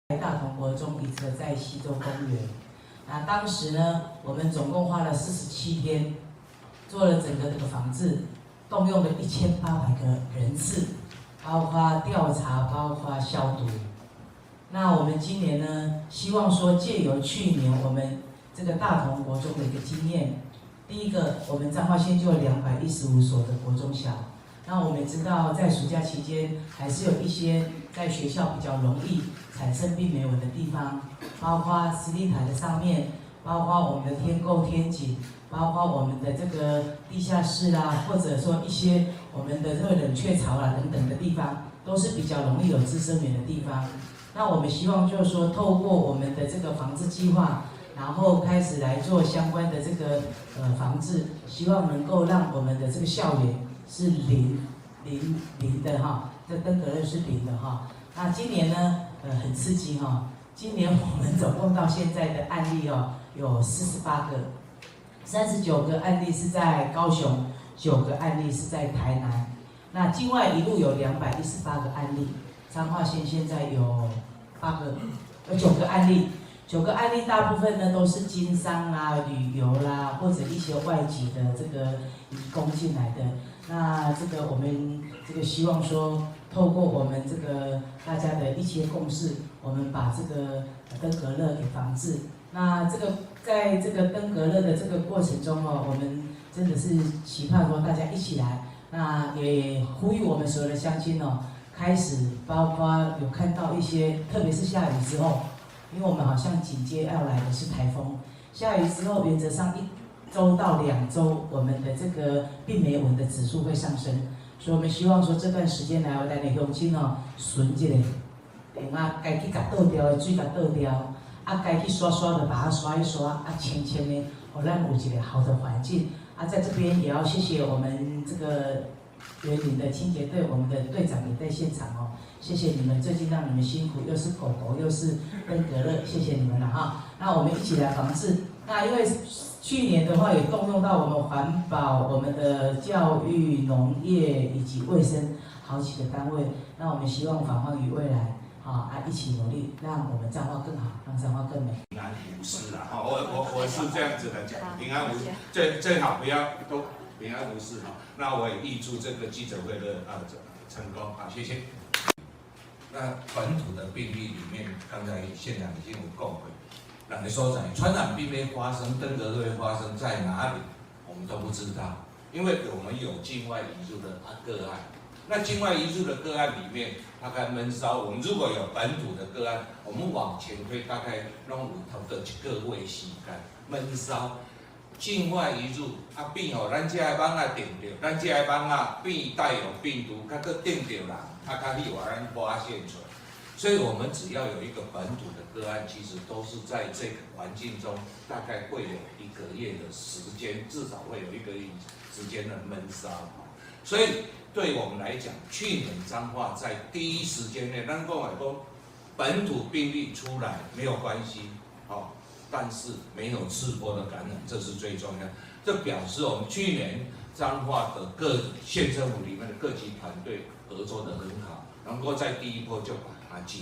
大同国中一侧在西洲公园。那当时呢，我们总共花了47天，做了整个这个防治，动用了1800个人次，包括调查，包括消毒。那我们今年呢，希望说借由去年我们这个大同国中的一个经验，第一个，我们彰化县就有215所的国中小。那我们也知道，在暑假期间，还是有一些在学校比较容易产生病媒蚊的地方，包括实力台的上面，包括我们的天购天井，包括我们的这个地下室啦，或者说一些我们的这个冷却槽啦等等的地方，都是比较容易有滋生源的地方。那我们希望就是说，透过我们的这个防治计划，然后开始来做相关的这个防治，希望能够让我们的这个校园是零的哈，这登革热是0的哈。那今年呢，很刺激哈，今年我们总共到现在的案例哦，有48个，39个案例是在高雄，9个案例是在台南。那境外一路有218个案例，彰化县现在有9个案例。9个案例大部分呢都是经商啦、旅游啦，或者一些外籍的这个移工进来的。那这个我们这个希望说，透过我们这个大家的一些共识，我们把这个登革热给防治。那这个在这个登革热的这个过程中哦，我们真的是期盼说大家一起来，那也呼吁我们所有的乡亲哦，开始包括有看到一些，特别是下雨之后。因为我们好像紧接要来的是台风，下雨之后，原则上1周到2周，我们的这个病媒蚊的指数会上升，所以我们希望说这段时间来，我们的乡亲哦，顺一下，该去甲倒掉的水甲倒掉，该去刷刷的把它刷一刷，清清的，让咱有一个好的环境。在这边也要谢谢我们这个园林的清洁队，我们的队长也在现场哦。谢谢你们，最近让你们辛苦，又是狗狗，又是登革热，谢谢你们了哈。那我们一起来防治。那因为去年的话也动用到我们环保、我们的教育、农业以及卫生好几个单位。那我们希望返还于未来，一起努力，让我们彰化更好，让彰化更美。平安无事啊！我是这样子的讲，平安无事，最好不要都平安无事哈。那我也预祝这个记者会的成功好，谢谢。那本土的病例里面，刚才现场已经有讲过，哪个所在传染病会发生，登革热会发生在哪里，我们都不知道，因为我们有境外移入的个案。那境外移入的个案里面，大概闷烧，我们如果有本土的个案，我们往前推大概弄有差不多1个月时间，闷烧。境外移入变咱这个网定着，咱这个网变带有病毒，较搁定着人，较易互咱发现出来。所以我们只要有一个本土的个案，其实都是在这个环境中，大概会有1个月的时间，至少会有1个月时间的闷烧。所以对我们来讲，去年彰化在第一时间内，咱讲来讲，本土病例出来没有关系，但是没有次波的感染，这是最重要。这表示我们去年彰化的各县政府里面的各级团队合作得很好，能够在第一波就把它解